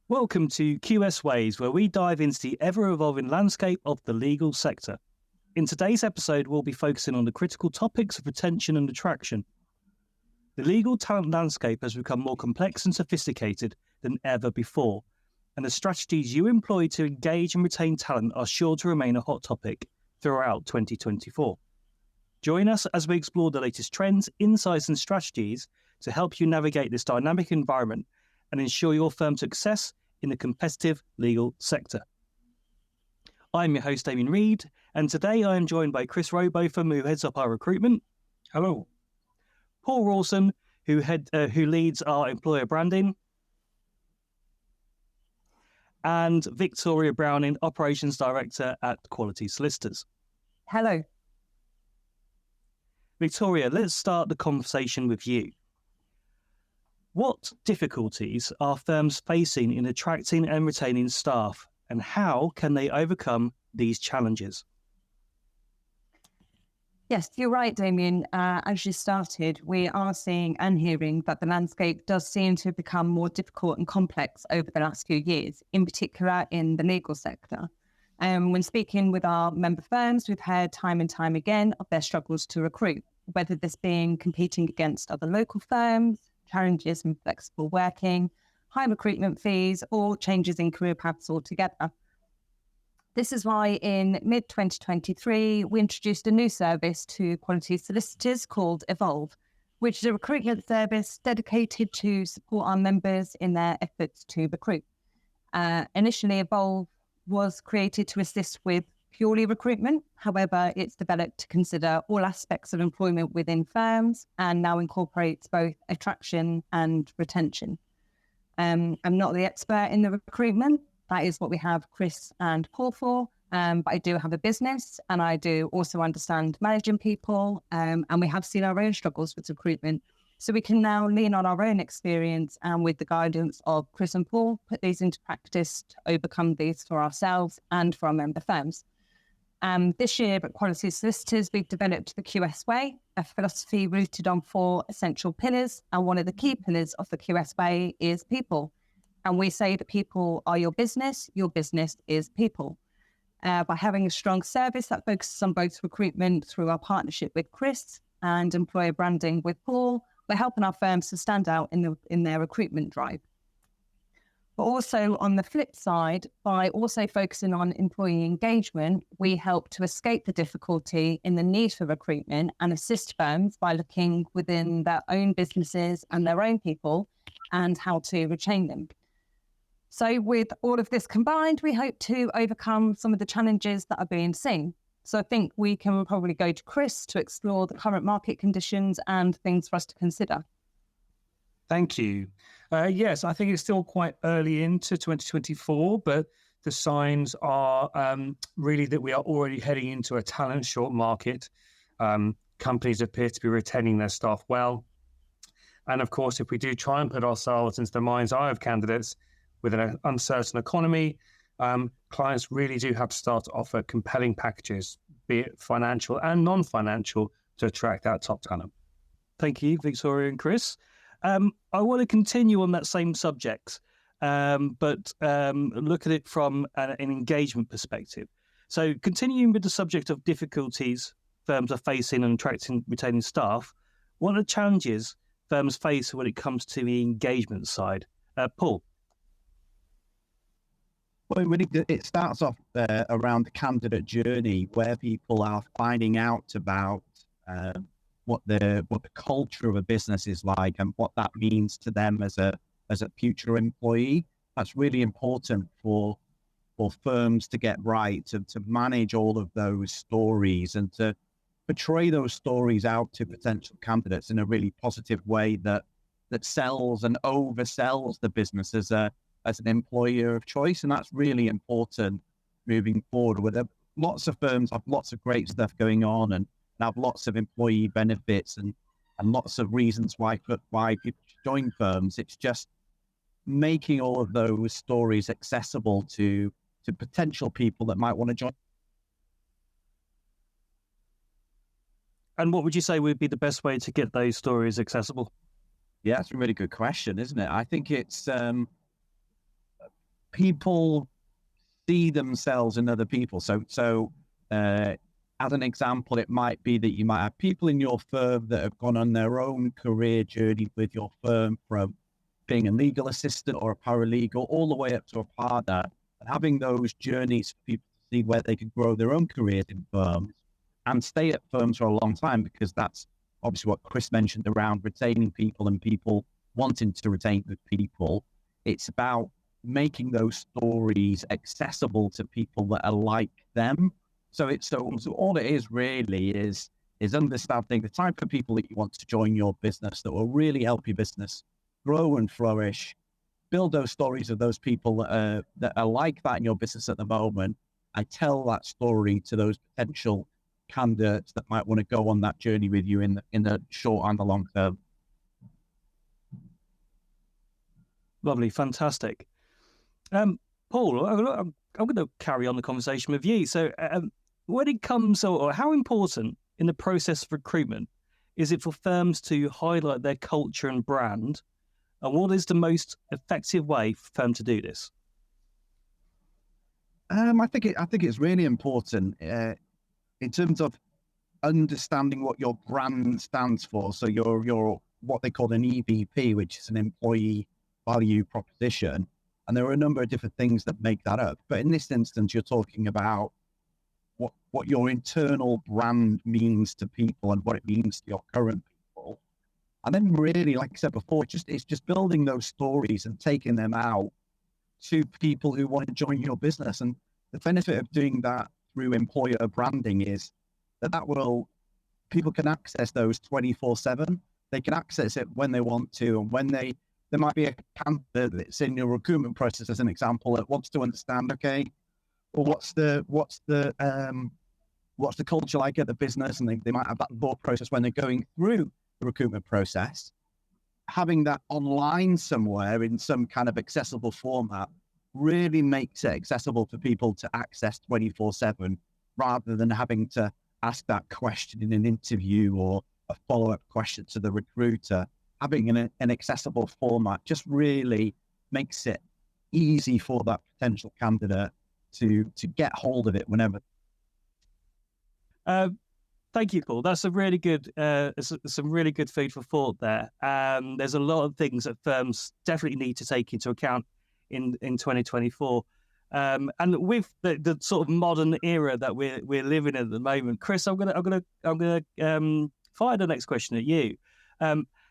Welcome to QS WAYVES, where we dive into the ever-evolving landscape of the legal sector. In today's episode, we'll be focusing on the critical topics of retention and attraction. The legal talent landscape has become more complex and sophisticated than ever before, and the strategies you employ to engage and retain talent are sure to remain a hot topic throughout 2024. Join us as we explore the latest trends, insights, and strategies to help you navigate this dynamic environment and ensure your firm's success in the competitive legal sector. I'm your host, Damien Reed, and today I am joined by Chris Robotham, who heads up our recruitment. Hello. Paul Rawson, who leads our employer branding. And Victoria Browning, Operations Director at Quality Solicitors. Hello. Victoria, let's start the conversation with you. What difficulties are firms facing in attracting and retaining staff, and how can they overcome these challenges? Yes, you're right, Damien. As you started, we are seeing and hearing that the landscape does seem to have become more difficult and complex over the last few years, in particular in the legal sector. When speaking with our member firms, we've heard time and time again of their struggles to recruit, whether this being competing against other local firms, challenges in flexible working, high recruitment fees, or changes in career paths altogether. This is why in mid-2023, we introduced a new service to quality solicitors called Evolve, which is a recruitment service dedicated to support our members in their efforts to recruit. Initially, Evolve was created to assist with purely recruitment. However, it's developed to consider all aspects of employment within firms and now incorporates both attraction and retention. I'm not the expert in the recruitment. That is what we have Chris and Paul for. But I do have a business and I do also understand managing people. And we have seen our own struggles with recruitment. So we can now lean on our own experience and with the guidance of Chris and Paul, put these into practice to overcome these for ourselves and for our member firms. This year at Quality Solicitors, we've developed the QS Way, a philosophy rooted on 4 essential pillars. And one of the key pillars of the QS Way is people. And we say that people are your business is people. By having a strong service that focuses on both recruitment through our partnership with Chris and employer branding with Paul, we're helping our firms to stand out in their recruitment drive. But also on the flip side, by also focusing on employee engagement, we help to escape the difficulty in the need for recruitment and assist firms by looking within their own businesses and their own people and how to retain them. So with all of this combined, we hope to overcome some of the challenges that are being seen. So I think we can probably go to Chris to explore the current market conditions and things for us to consider. Thank you. Yes, I think it's still quite early into 2024, but the signs are really that we are already heading into a talent short market. Companies appear to be retaining their staff well. And of course, if we do try and put ourselves into the mind's eye of candidates with an uncertain economy, clients really do have to start to offer compelling packages, be it financial and non-financial, to attract that top talent. Thank you, Victoria and Chris. I want to continue on that same subject, but look at it from an engagement perspective. So continuing with the subject of difficulties firms are facing in attracting, retaining staff, what are the challenges firms face when it comes to the engagement side? Paul? Well, it starts off around the candidate journey, where people are finding out about what the culture of a business is like and what that means to them as a future employee. That's really important for firms to get right, to manage all of those stories and to portray those stories out to potential candidates in a really positive way that sells and oversells the business as an employer of choice. And that's really important moving forward. With lots of firms have lots of great stuff going on and have lots of employee benefits and lots of reasons why people should join firms. It's just making all of those stories accessible to potential people that might want to join. And what would you say would be the best way to get those stories accessible? Yeah, that's a really good question, isn't it? I think it's people see themselves in other people. So as an example, it might be that you might have people in your firm that have gone on their own career journey with your firm, from being a legal assistant or a paralegal all the way up to a partner, and having those journeys for people to see where they can grow their own careers in firms and stay at firms for a long time, because that's obviously what Chris mentioned around retaining people and people wanting to retain good people. It's about making those stories accessible to people that are like them. So all it is really is understanding the type of people that you want to join your business that will really help your business grow and flourish. Build those stories of those people that are like that in your business at the moment, and tell that story to those potential candidates that might want to go on that journey with you in the short and the long term. Lovely, fantastic. Paul, I'm going to carry on the conversation with you. So when it comes, or how important in the process of recruitment is it for firms to highlight their culture and brand? And what is the most effective way for a firm to do this? I think it's really important in terms of understanding what your brand stands for. So your what they call an EVP, which is an employee value proposition. And there are a number of different things that make that up. But in this instance, you're talking about what your internal brand means to people and what it means to your current people. And then really, like I said before, it's just building those stories and taking them out to people who want to join your business. And the benefit of doing that through employer branding is that people can access those 24/7. They can access it when they want to, and when there might be a candidate that's in your recruitment process, as an example, that wants to understand, okay, well, what's the culture like at the business, and they might have that thought process when they're going through the recruitment process. Having that online somewhere in some kind of accessible format really makes it accessible for people to access 24/7, rather than having to ask that question in an interview or a follow-up question to the recruiter. Having an accessible format just really makes it easy for that potential candidate to get hold of it whenever. Thank you, Paul. That's a really good, some really good food for thought there. There's a lot of things that firms definitely need to take into account in 2024. And with the sort of modern era that we're living in at the moment, Chris, I'm gonna fire the next question at you.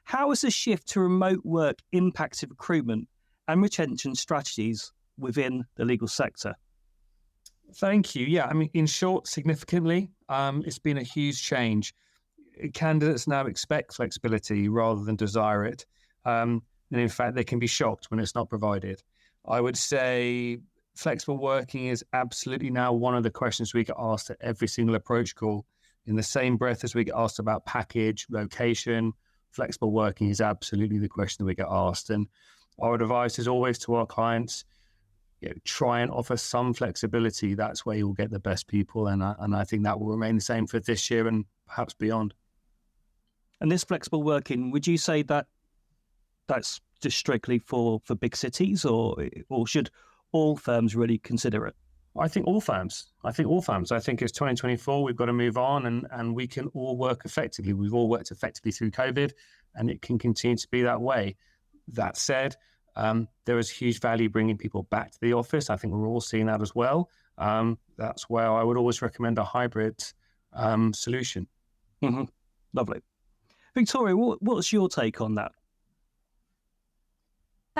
How has the shift to remote work impacted recruitment and retention strategies within the legal sector? Thank you. Yeah, I mean, in short, significantly, it's been a huge change. Candidates now expect flexibility rather than desire it. And in fact, they can be shocked when it's not provided. I would say flexible working is absolutely now one of the questions we get asked at every single approach call. In the same breath as we get asked about package, location, flexible working is absolutely the question that we get asked. And our advice is always to our clients, try and offer some flexibility. That's where you'll get the best people. And I think that will remain the same for this year and perhaps beyond. And this flexible working, would you say that that's just strictly for big cities, or should all firms really consider it? I think all firms. I think it's 2024. We've got to move on, and we can all work effectively. We've all worked effectively through COVID, and it can continue to be that way. That said, there is huge value bringing people back to the office. I think we're all seeing that as well. That's where I would always recommend a hybrid solution. Mm-hmm. Lovely. Victoria, what's your take on that?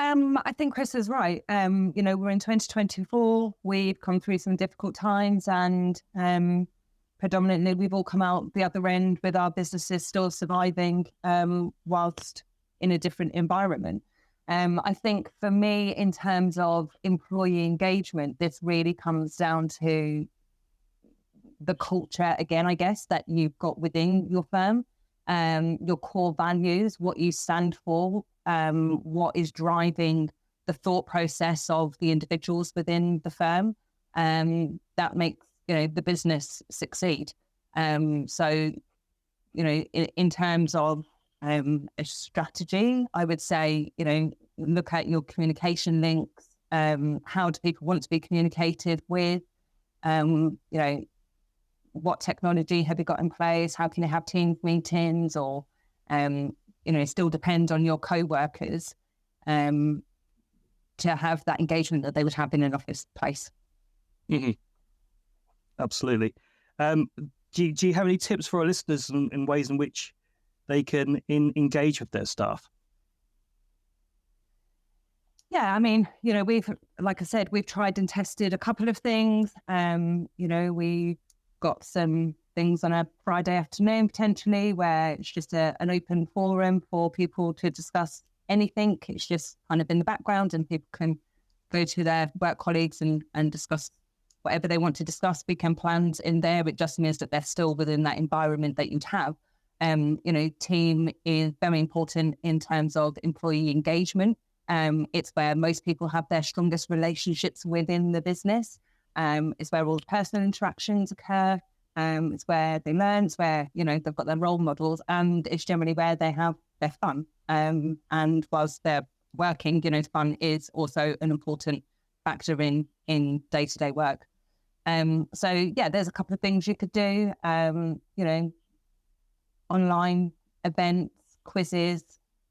I think Chris is right. We're in 2024. We've come through some difficult times, and predominantly we've all come out the other end with our businesses still surviving whilst in a different environment. I think for me, in terms of employee engagement, this really comes down to the culture, again, I guess, that you've got within your firm, your core values, what you stand for, what is driving the thought process of the individuals within the firm, that makes the business succeed. So in terms of a strategy, I would say look at your communication links, How do people want to be communicated with? What technology have you got in place? How can you have Teams meetings, or still depend on your co-workers to have that engagement that they would have in an office place. Mm-hmm. Absolutely. Do you have any tips for our listeners in ways in which they can engage with their staff? Yeah, I mean, like I said, we've tried and tested a couple of things. We've got some things on a Friday afternoon, potentially, where it's just an open forum for people to discuss anything. It's just kind of in the background and people can go to their work colleagues and discuss whatever they want to discuss. Weekend plans in there. It just means that they're still within that environment that you'd have. Team is very important in terms of employee engagement. It's where most people have their strongest relationships within the business. It's where all the personal interactions occur. It's where they learn. It's where, they've got their role models, and it's generally where they have their fun. And whilst they're working, fun is also an important factor in day-to-day work. So yeah, there's a couple of things you could do. Online events, quizzes.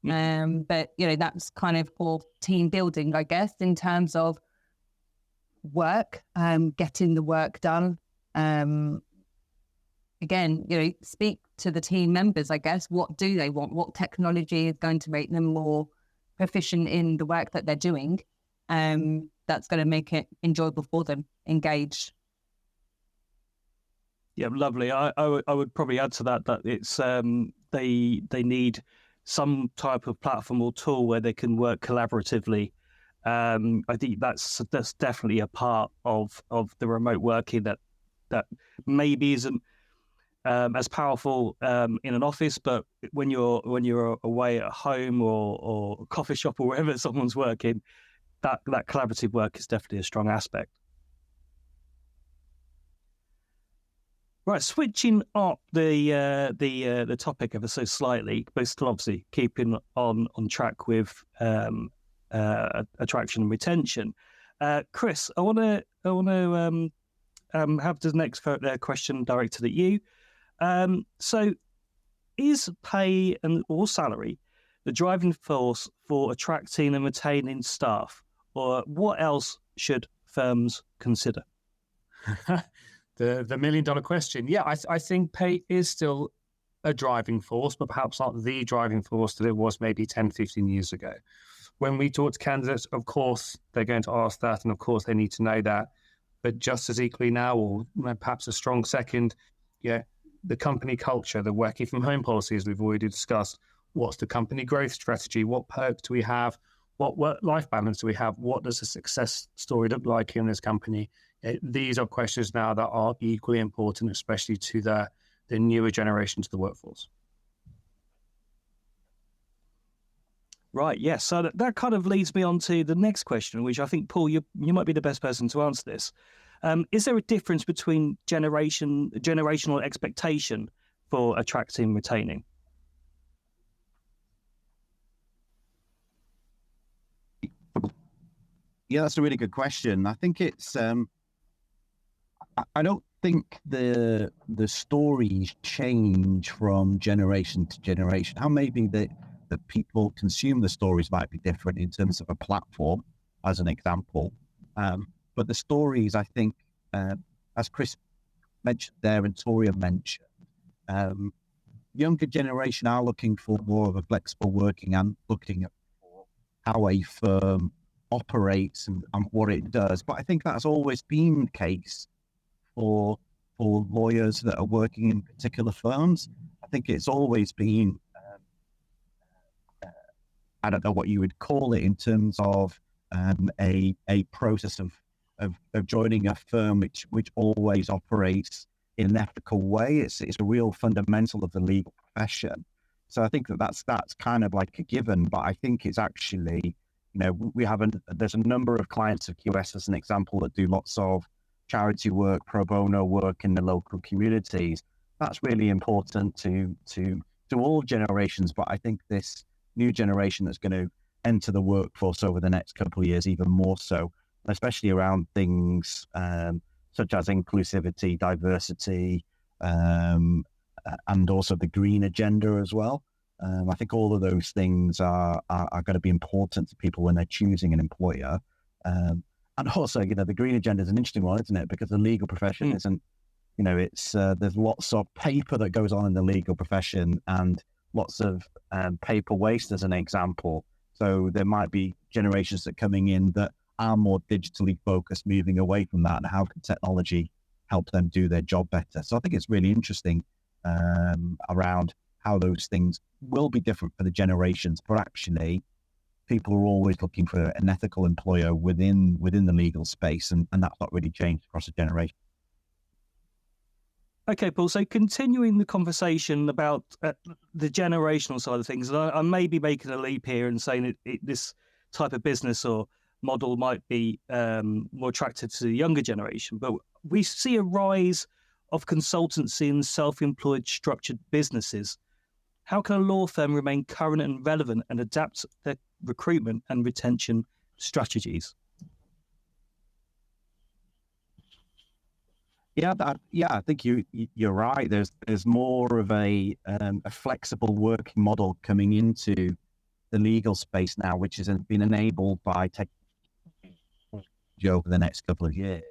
But that's kind of for team building, I guess, in terms of work, getting the work done. Again, speak to the team members, I guess. What do they want? What technology is going to make them more proficient in the work that they're doing? That's going to make it enjoyable for them, engaged. Yeah, lovely. I would probably add to that it's they need some type of platform or tool where they can work collaboratively. I think that's definitely a part of the remote working that maybe isn't as powerful in an office, but when you're away at home or a coffee shop or wherever someone's working, that collaborative work is definitely a strong aspect. Right, switching up the topic ever so slightly, but still obviously keeping on track with attraction and retention. Chris, I want to have the next question directed at you. So, is pay or salary the driving force for attracting and retaining staff, or what else should firms consider? The $1 million question. Yeah, I think pay is still a driving force, but perhaps not the driving force that it was maybe 10, 15 years ago. When we talk to candidates, of course, they're going to ask that, and of course, they need to know that. But just as equally now, or perhaps a strong second, the company culture, the working from home policies we've already discussed. What's the company growth strategy? What perks do we have? What work-life balance do we have? What does a success story look like in this company? These are questions now that are equally important, especially to the newer generation to the workforce. Right, yes. So that kind of leads me on to the next question, which I think, Paul, you might be the best person to answer this. Is there a difference between generational expectation for attracting and retaining? Yeah, that's a really good question. I think it's I don't think the stories change from generation to generation. How maybe the people consume the stories might be different in terms of a platform, as an example. But the stories, I think, as Chris mentioned there and Toria mentioned, younger generation are looking for more of a flexible working and looking at how a firm operates and what it does. But I think that's always been the case for lawyers that are working in particular firms. I think it's always been, I don't know what you would call it in terms of a process of joining a firm which always operates in an ethical way. It's a real fundamental of the legal profession. So I think that's kind of like a given, but I think it's actually, there's a number of clients of QS, as an example, that do lots of charity work, pro bono work in the local communities. That's really important to all generations, but I think this new generation that's going to enter the workforce over the next couple of years, even more so, especially around things such as inclusivity, diversity, and also the green agenda as well. I think all of those things are going to be important to people when they're choosing an employer. And also, the green agenda is an interesting one, isn't it? Because the legal profession isn't, it's there's lots of paper that goes on in the legal profession and lots of paper waste as an example. So there might be generations that are coming in that are more digitally focused, moving away from that, and how can technology help them do their job better? So I think it's really interesting around how those things will be different for the generations, but actually people are always looking for an ethical employer within the legal space, and that's not really changed across a generation. Okay, Paul, so continuing the conversation about the generational side of things, and I may be making a leap here and saying this type of business or model might be more attractive to the younger generation, but we see a rise of consultancy and self-employed structured businesses. How can a law firm remain current and relevant and adapt their recruitment and retention strategies? Yeah, I think you're right. There's more of a flexible working model coming into the legal space now, which has been enabled by technology over the next couple of years.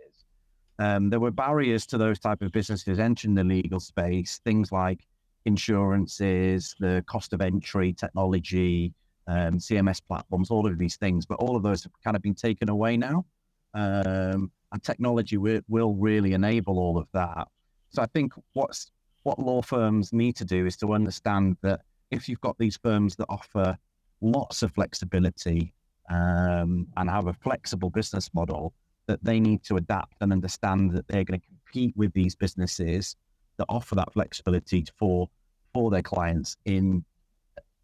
There were barriers to those type of businesses entering the legal space, things like insurances, the cost of entry, technology, CMS platforms, all of these things, but all of those have kind of been taken away now. And technology will really enable all of that. So I think what law firms need to do is to understand that if you've got these firms that offer lots of flexibility and have a flexible business model, that they need to adapt and understand that they're going to compete with these businesses that offer that flexibility for their clients in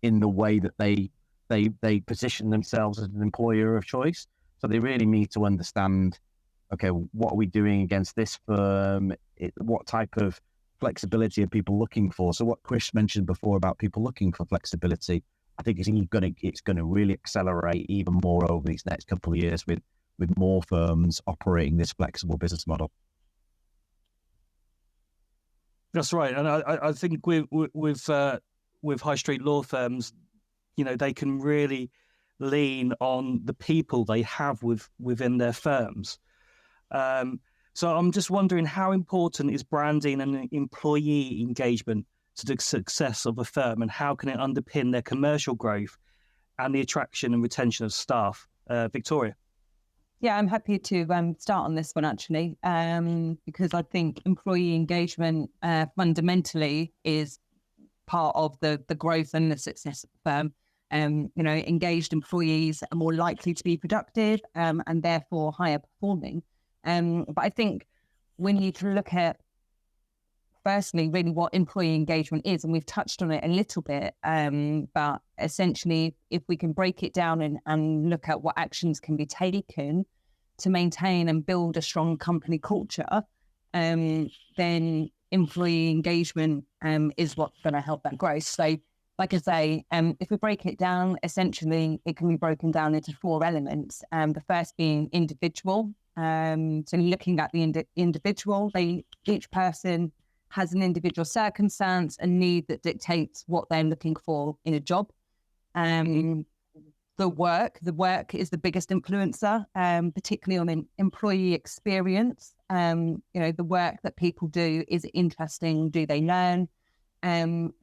the way that they position themselves as an employer of choice. So they really need to understand, okay, what are we doing against this firm? What type of flexibility are people looking for? So what Chris mentioned before about people looking for flexibility, I think it's going to really accelerate even more over these next couple of years with more firms operating this flexible business model. That's right, and I think with high street law firms, they can really lean on the people they have within their firms. So I'm just wondering, how important is branding and employee engagement to the success of a firm, and how can it underpin their commercial growth and the attraction and retention of staff? Victoria? Yeah, I'm happy to start on this one, actually, because I think employee engagement fundamentally is part of the growth and the success of the firm. Engaged employees are more likely to be productive and therefore higher performing. But I think we need to look at, firstly, really what employee engagement is, and we've touched on it a little bit, but essentially, if we can break it down and look at what actions can be taken to maintain and build a strong company culture, then employee engagement is what's going to help that growth. So, like I say, if we break it down, essentially, it can be broken down into 4 elements. The first being individual. So looking at the individual, each person has an individual circumstance and need that dictates what they're looking for in a job. The work is the biggest influencer, particularly on an employee experience. The work that people do, is it interesting? Do they learn?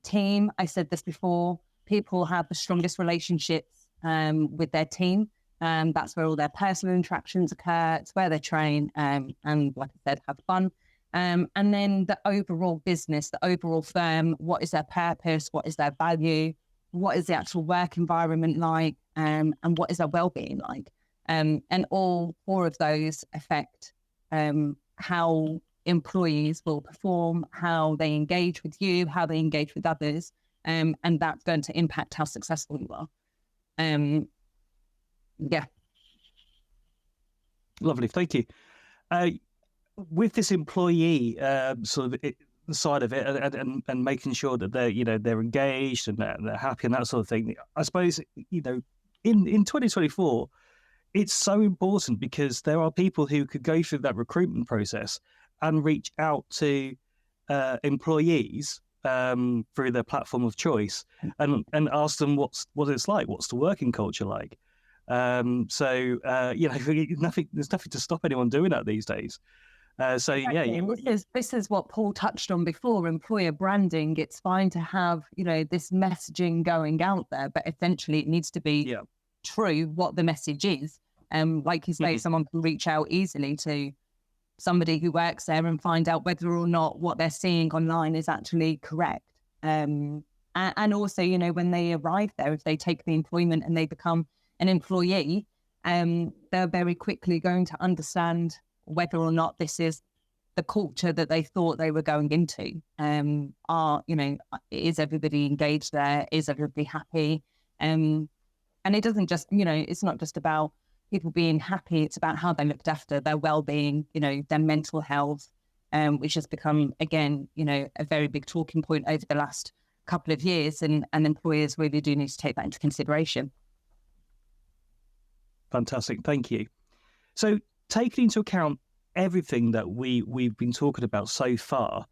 Team, I said this before, people have the strongest relationships with their team. That's where all their personal interactions occur. It's where they train and, like I said, have fun. And then the overall business, the overall firm, what is their purpose? What is their value? What is the actual work environment like? And what is their well-being like? And all 4 of those affect how employees will perform, how they engage with you, how they engage with others. And that's going to impact how successful you are. Yeah. Lovely, thank you. With this employee sort of side of it, and making sure that they're engaged and they're happy and that sort of thing, I suppose in 2024, it's so important because there are people who could go through that recruitment process and reach out to employees through their platform of choice and ask them what it's like, what's the working culture like. There's nothing to stop anyone doing that these days. This is what Paul touched on before. Employer branding. It's fine to have this messaging going out there, but essentially it needs to be true what the message is. Like you say, someone can reach out easily to somebody who works there and find out whether or not what they're seeing online is actually correct. And also, when they arrive there, if they take the employment and they become an employee, they're very quickly going to understand whether or not this is the culture that they thought they were going into. Is everybody engaged there? Is everybody happy? And it doesn't just, it's not just about people being happy. It's about how they looked after, their well-being, their mental health, which has become, again, a very big talking point over the last couple of years. And employers really do need to take that into consideration. Fantastic. Thank you. So taking into account everything that we've been talking about so far,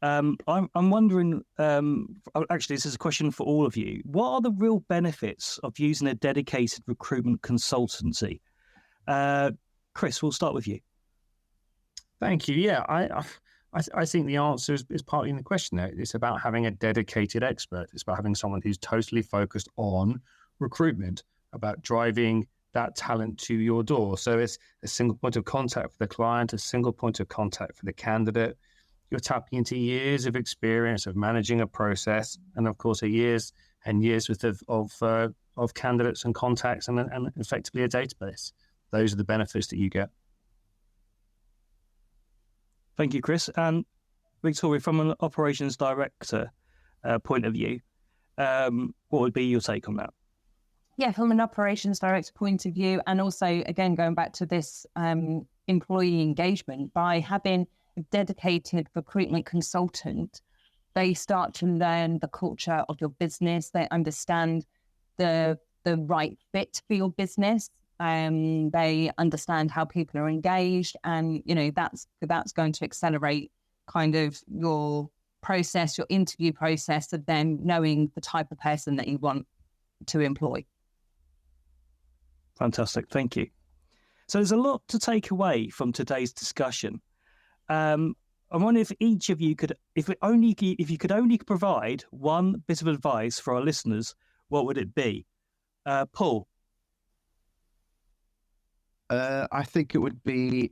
I'm wondering, actually, this is a question for all of you. What are the real benefits of using a dedicated recruitment consultancy? Chris, we'll start with you. Thank you. Yeah, I think the answer is partly in the question there. It's about having a dedicated expert. It's about having someone who's totally focused on recruitment, about driving that talent to your door. So it's a single point of contact for the client, a single point of contact for the candidate. You're tapping into years of experience of managing a process, and of course, years and years worth of candidates and contacts, and effectively a database. Those are the benefits that you get. Thank you, Chris. And Victoria, from an operations director point of view, what would be your take on that? Yeah, from an operations director point of view, and also, again, going back to this employee engagement, by having a dedicated recruitment consultant, they start to learn the culture of your business. They understand the right fit for your business. They understand how people are engaged, and that's going to accelerate kind of your process, your interview process of them knowing the type of person that you want to employ. Fantastic, thank you. So there's a lot to take away from today's discussion. I wonder if each of you could, if you could only provide one bit of advice for our listeners, what would it be? Paul? I think it would be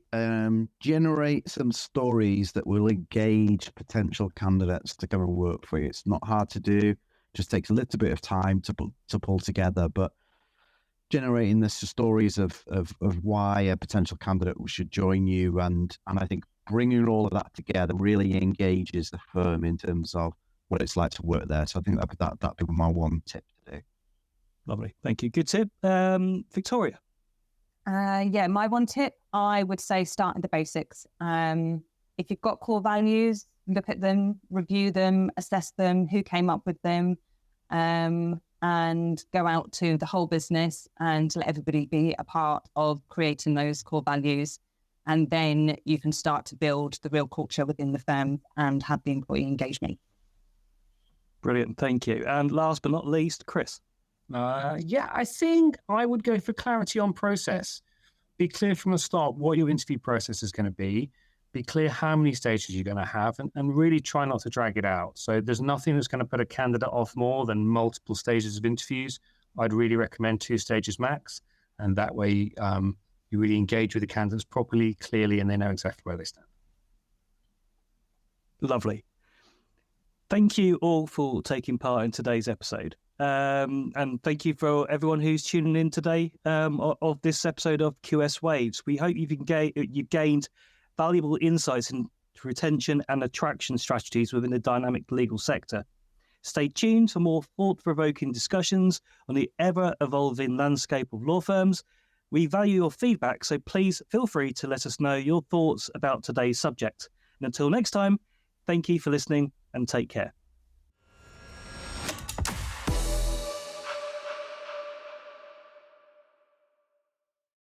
generate some stories that will engage potential candidates to come and work for you. It's not hard to do, just takes a little bit of time to pull together, but generating the stories of why a potential candidate should join you, and I think bringing all of that together really engages the firm in terms of what it's like to work there. So I think that'd be my one tip to do. Lovely, thank you. Good tip. Victoria? My one tip, I would say start at the basics. If you've got core values, look at them, review them, assess them, who came up with them, and go out to the whole business and let everybody be a part of creating those core values. And then you can start to build the real culture within the firm and have the employee engagement. Brilliant, thank you. And last but not least, Chris? I think I would go for clarity on process. Be clear from the start what your interview process is going to be. Be clear how many stages you're going to have, and really try not to drag it out. So there's nothing that's going to put a candidate off more than multiple stages of interviews. I'd really recommend 2 stages max, and that way you really engage with the candidates properly, clearly, and they know exactly where they stand. Lovely. Thank you all for taking part in today's episode. And thank you for everyone who's tuning in today of this episode of QS Waves. We hope you've gained valuable insights into retention and attraction strategies within the dynamic legal sector. Stay tuned for more thought-provoking discussions on the ever-evolving landscape of law firms. We value your feedback, so please feel free to let us know your thoughts about today's subject. And until next time, thank you for listening and take care.